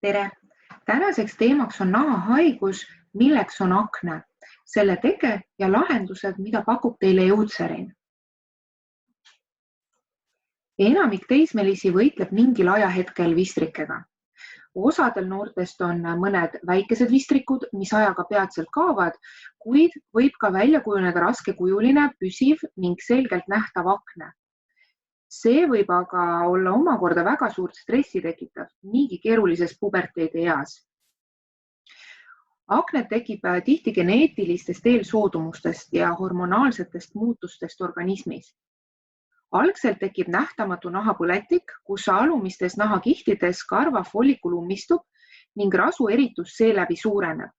Tere! Tänaseks teemaks on nahahaigus, milleks on akne, selle tege ja lahendused, mida pakub teile Eutserin. Enamik teismelisi võitleb mingil ajahetkel vistrikega. Osadel noortest on mõned väikesed vistrikud, mis ajaga peatselt kaovad, kuid võib ka välja kujuneda raskekujuline, püsiv ning selgelt nähtav akne. See võib aga olla omakorda väga suurt stressi tekitav, niigi keerulises puberteedi eas. Aknet tekib tihti geneetilistest eelsoodumustest ja hormonaalsetest muutustest organismis. Algselt tekib nähtamatu nahapõletik, kus alumistes nahakihtides karva follikul ummistub ning rasu eritus seeläbi suureneb,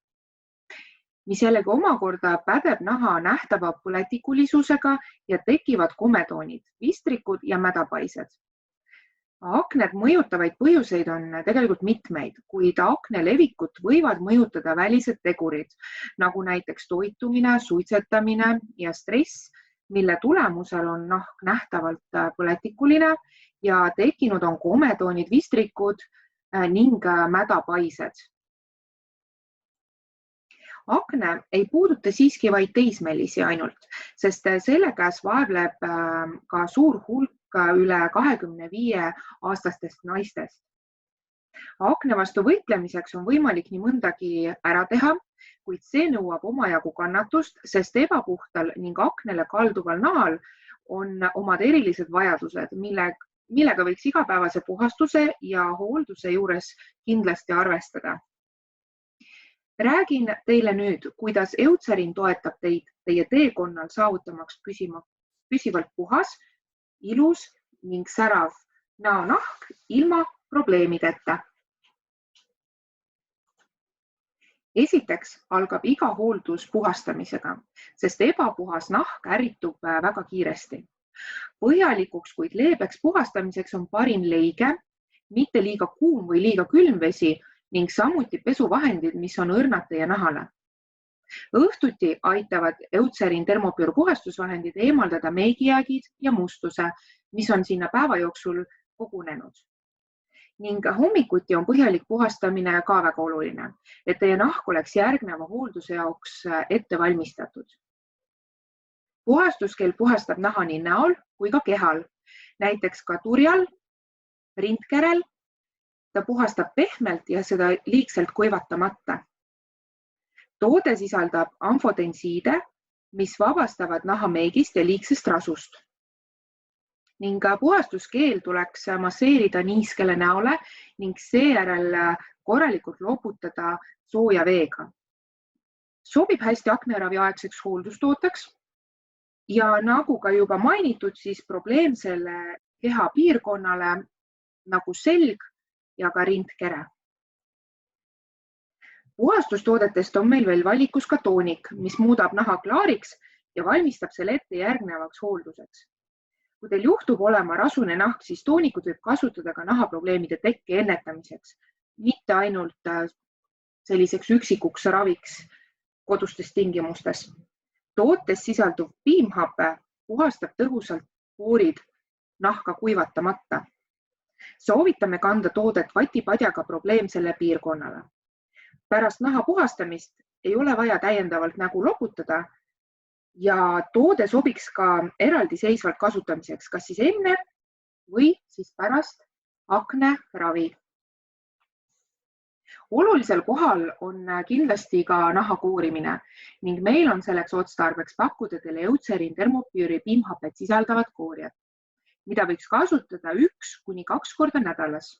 mis jällegi omakorda pädeb naha nähtava põletikulisusega ja tekivad kometoonid, vistrikud ja mädapaised. Aknet mõjutavaid põhjuseid on tegelikult mitmeid, kuid akne levikut võivad mõjutada välised tegurid, nagu näiteks toitumine, suitsetamine ja stress, mille tulemusel on nahk nähtavalt põletikuline ja tekkinud on kometoonid, vistrikud ning mädapaised. Akne ei puuduta siiski vaid teismelisi ainult, sest selle käes vaevleb ka suur hulk üle 25-aastastest naistest. Akne vastu võitlemiseks on võimalik nii mõndagi ära teha, kuid see nõuab omajagu kannatust, sest ebapuhtal ning aknele kalduval nahal on omad erilised vajadused, millega võiks igapäevase puhastuse ja hoolduse juures kindlasti arvestada. Räägin teile nüüd, kuidas Eutserin toetab teid teie teekonnal saavutamaks püsivalt puhas, ilus ning särav näonahk ilma probleemideta. Esiteks algab iga hooldus puhastamisega, sest ebapuhas nahk ärritub väga kiiresti. Põhjalikuks, kuid leebeks puhastamiseks on parim leige, mitte liiga kuum või liiga külm vesi ning samuti pesuvahendid, mis on õrnad teie nahale. Õhtuti aitavad Eutserin termopür puhastusvahendid eemaldada meigijäägid ja mustuse, mis on sinna päeva jooksul kogunenud. Ning hommikuti on põhjalik puhastamine ka väga oluline, et teie nahk oleks järgneva hoolduse jaoks ette valmistatud. Puhastuskeel puhastab naha nii näol kui ka kehal, näiteks ka turjal, rindkerel. Ta puhastab pehmelt ja seda liigselt kuivatamata. Toode sisaldab amfotensiide, mis vabastavad naha meigist ja liigsest rasust. Ning puhastuskeel tuleks masseerida niiskele näole ning seejärel korralikult loputada sooja veega. Sobib hästi akneravi aegseks hooldustooteks ja nagu ka juba mainitud, siis probleemsele keha piirkonnale nagu selg ja ka rindkere. Puhastustoodetest on meil veel valikus ka toonik, mis muudab naha klaariks ja valmistab selle ette järgnevaks hoolduseks. Kui teil juhtub olema rasune nahk, siis toonikut võib kasutada ka nahaprobleemide tekke ennetamiseks, mitte ainult selliseks üksikuks raviks kodustes tingimustes. Tootes sisalduv piimhape puhastab tõhusalt poorid nahka kuivatamata. Soovitame kanda toodet vatipadjaga probleemsele piirkonnale. Pärast naha puhastamist ei ole vaja täiendavalt nägu loputada ja toode sobiks ka eraldiseisvalt kasutamiseks, kas siis enne või siis pärast akne ravi. Olulisel kohal on kindlasti ka naha koorimine ning meil on selleks otstarbeks pakkuda teile Eutserin termopüüri piimhapet sisaldavad koorijad, mida võiks kasutada 1 kuni 2 korda nädalas.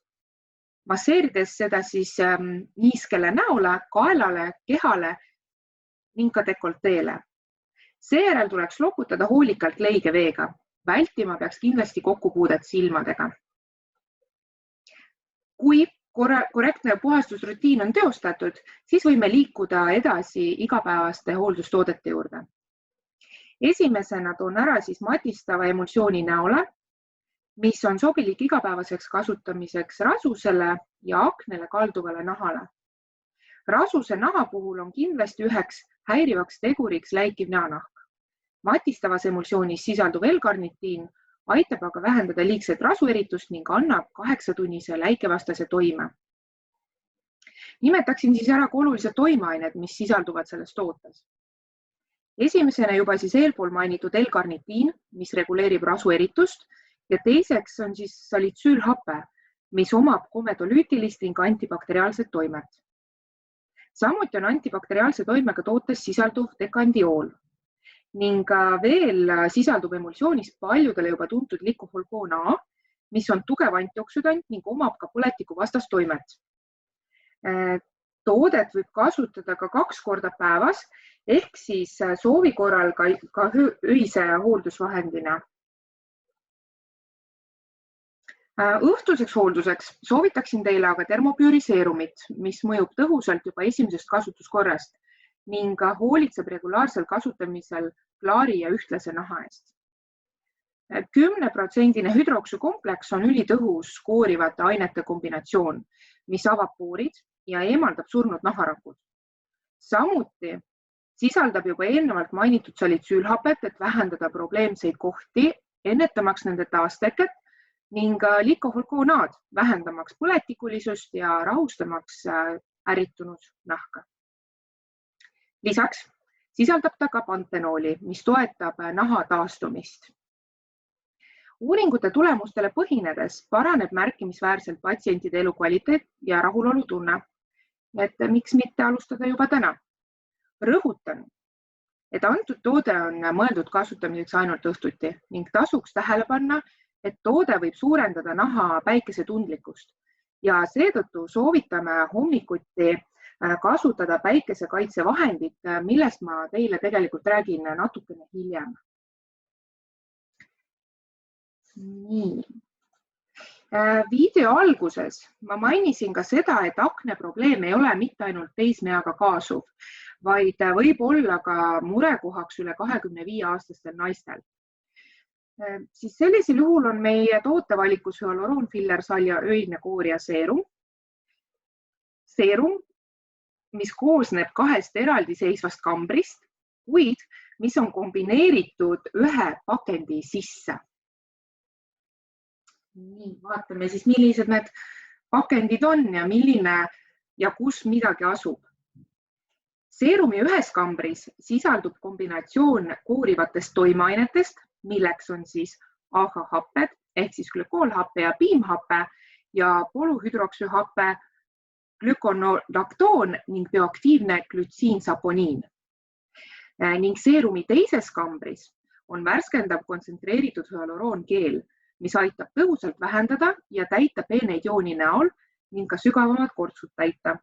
Masseerides seda siis niiskele näole, kaelale, kehale ning ka dekolteele. Seejärel tuleks loputada hoolikalt leige veega. Vältima peaks kindlasti kokkupuudet silmadega. Kui korrektne puhastusrutiin on teostatud, siis võime liikuda edasi igapäevaste hooldustoodete juurde. Esimesena toon ära siis matistava emulsiooni näole, mis on sobilik igapäevaseks kasutamiseks rasusele ja aknele kalduvale nahale. Rasuse naha puhul on kindlasti üheks häirivaks teguriks läikiv näonahk. Matistavas emulsioonis sisalduv L-karnitiin aitab aga vähendada liigset rasueritust ning annab 8-tunnise läikevastase toime. Nimetaksin siis ära ka olulised toimeained, mis sisalduvad selles tootes. Esimesena juba siis eelpool mainitud L-karnitiin, mis reguleerib rasueritust, ja teiseks on siis salitsüülhape, mis omab komedolüütilist ning antibakteriaalset toimet. Samuti on antibakteriaalse toimega tootes sisalduv dekandiool ning veel sisaldub emulsioonis paljudele juba tuntud glikoholkoon A, mis on tugev antioksüdant ning omab ka põletikuvastast toimet. Toodet võib kasutada ka 2 korda päevas ehk siis soovi korral ka öise hooldusvahendina. Õhtuseks hoolduseks soovitaksin teile aga termopüüriseerumit, mis mõjub tõhusalt juba esimesest kasutuskorrast ning hoolitseb regulaarsel kasutamisel klaari ja ühtlase naha eest. 10% hüdroksükompleks on ülitõhus koorivate ainete kombinatsioon, mis avab poorid ja eemaldab surnud naharakud. Samuti sisaldab juba eelnevalt mainitud salitsüülhapet, et vähendada probleemseid kohti, ennetamaks nende taasteket ning glikoholkoon A-d, vähendamaks põletikulisust ja rahustamaks ärritunud nahka. Lisaks sisaldab ta ka pantenooli, mis toetab naha taastumist. Uuringute tulemustele põhinedes paraneb märkimisväärselt patsientide elukvaliteet ja rahulolutunne. Et miks mitte alustada juba täna? Rõhutan, et antud toode on mõeldud kasutamiseks ainult õhtuti ning tasuks tähele panna, et toode võib suurendada naha päikesetundlikkust ja seetõttu soovitame hommikuti kasutada päikesekaitsevahendit, millest ma teile tegelikult räägin natukene hiljem. Nii. Video alguses ma mainisin ka seda, et akneprobleem ei ole mitte ainult teismeeaga kaasuv, vaid võib olla ka murekohaks üle 25-aastastel naistel. Siis sellisel juhul on meie tootevalikus hüaluroonfillersalja öine kooria seerum, mis koosneb 2 eraldiseisvast kambrist, kuid mis on kombineeritud ühe pakendi sisse. Nii, vaatame siis, millised need pakendid on ja milline ja kus midagi asub. Seerumi ühes kambris sisaldub kombinatsioon koorivatest toimeainetest, milleks on siis AHA-happed ehk siis glükoolhappe ja piimhappe ja polühüdroksühappe, glükonolaktoon ning bioaktiivne glütsiinsaponiin. Ning seerumi teises kambris on värskendav kontsentreeritud hüaluroongeel, mis aitab tõhusalt vähendada ja täita peeneid jooni näol ning ka sügavamad kortsud täita.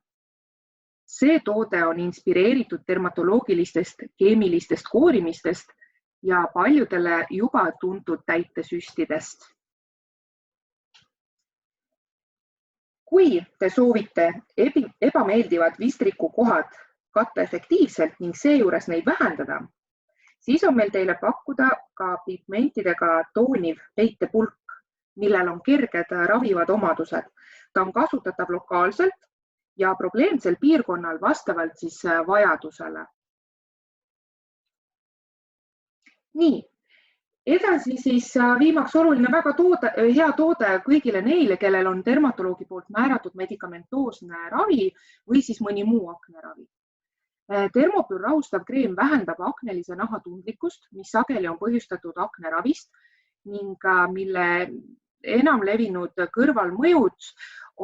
See toode on inspireeritud dermatoloogilistest keemilistest koorimistest ja paljudele juba tuntud täitesüstidest. Kui te soovite ebameeldivad vistrikukohad katta efektiivselt ning seejuures neid vähendada, siis on meil teile pakkuda ka pigmentidega tooniv peitepulk, millel on kerged ravivad omadused. Ta on kasutatav lokaalselt ja probleemsel piirkonnal vastavalt siis vajadusele. Nii, edasi siis viimaks oluline väga hea toode kõigile neile, kellel on dermatoloogi poolt määratud medikamentoosne ravi või siis mõni muu akneravi. Termopür rahustav kreem vähendab aknelise naha tundlikkust, mis sageli on põhjustatud akneravist ning mille enam levinud kõrvalmõjud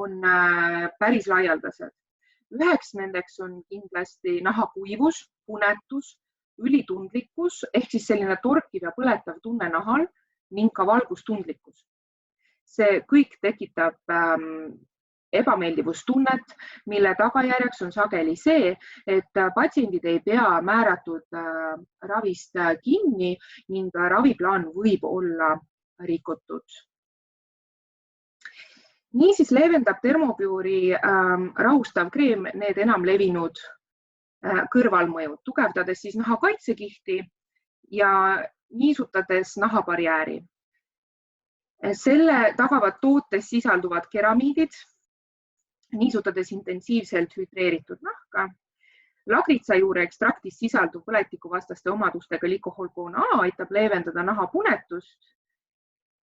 on päris laialdased. Üheks nendeks on kindlasti nahakuivus, punetus, ülitundlikkus ehk siis selline torkiv ja põletav tunne nahal ning ka valgustundlikkus. See kõik tekitab ebameeldivustunnet, mille tagajärjeks on sageli see, et patsiendid ei pea määratud ravist kinni ning raviplaan võib olla rikutud. Niisiis leevendab termopüüri rahustav kreem need enam levinud kõrvalmõjud, tugevdades siis naha kaitsekihti ja niisutades nahabarjääri. Selle tagavad tootes sisalduvad keramiidid, niisutades intensiivselt hüdreeritud nahka. Lagritsajuure ekstraktis sisalduv põletikuvastaste omadustega glikoholkoon A aitab leevendada naha punetust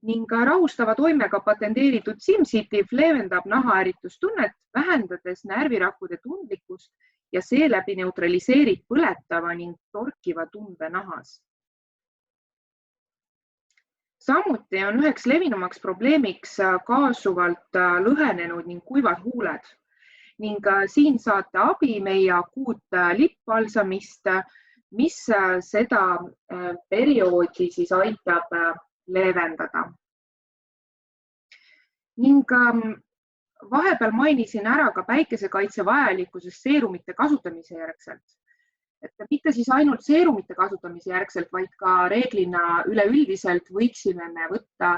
ning rahustava toimega patenteeritud Simsitiv leevendab nahaärritustunnet, vähendades närvirakkude tundlikkust ja seeläbi neutraliseerib põletava ning torkiva tunde nahas. Samuti on üheks levinumaks probleemiks kaasuvalt lõhenenud ning kuivad huuled ning siin saate abi meie akuut lippbalsamist, mis seda perioodi siis aitab leevendada. Ning vahepeal mainisin ära ka päikesekaitse vajalikkusest seerumite kasutamise järgselt. Et mitte siis ainult seerumite kasutamise järgselt, vaid ka reeglina üleüldiselt võiksime me võtta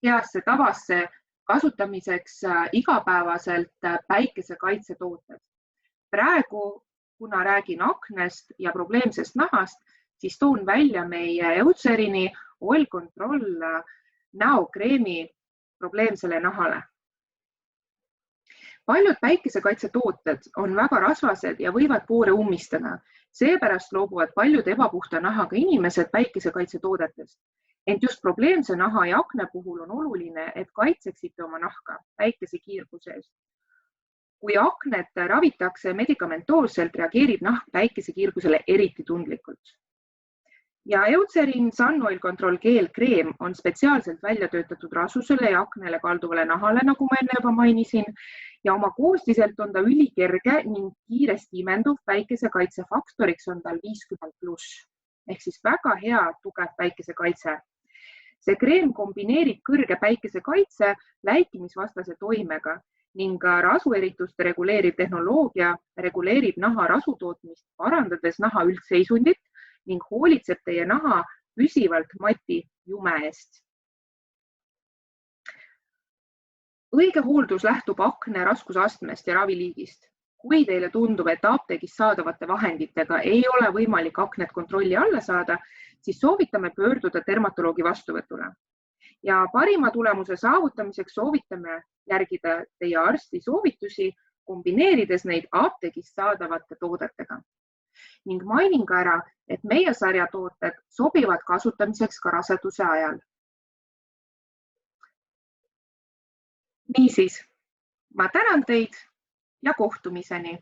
heasse tavasse kasutamiseks igapäevaselt päikesekaitsetooted. Praegu, kuna räägin aknest ja probleemsest nahast, siis toon välja meie Eucerini Oil Control näokreemi probleemsele nahale. Paljud päikesekaitsetooted on väga rasvased ja võivad poore ummistada. Seepärast loobuvad paljud ebapuhta nahaga inimesed päikesekaitsetoodetest. Ent just probleemse naha ja akne puhul on oluline, et kaitseksite oma nahka päikesekiirguse eest. Kui aknet ravitakse medikamentoolselt, reageerib nahk päikesekiirgusele eriti tundlikult. Ja Eucerin Sun Oil Control Gel kreem on spetsiaalselt välja töötatud rasvusele ja aknele kalduvale nahale, nagu ma enne juba mainisin, ja oma koostiselt on ta ülikerge ning kiiresti imenduv, päikesekaitsefaktoriks on tal 50+, ehk siis väga hea tugev päikesekaitse. See kreem kombineerib kõrge päikesekaitse läikimisvastase toimega ning rasuerituste reguleeriv tehnoloogia reguleerib naha rasutootmist, parandades naha üldseisundit ning hoolitseb teie naha püsivalt mati jume eest. Õige hooldus lähtub akne raskusastmest ja raviliigist. Kui teile tundub, et apteegis saadavate vahenditega ei ole võimalik aknet kontrolli alla saada, siis soovitame pöörduda dermatoloogi vastuvõtule. Ja parima tulemuse saavutamiseks soovitame järgida teie arsti soovitusi, kombineerides neid apteegis saadavate toodetega. Ning mainin ka ära, et meie sarjatooted sobivad kasutamiseks ka raseduse ajal. Niisiis, ma tänan teid ja kohtumiseni!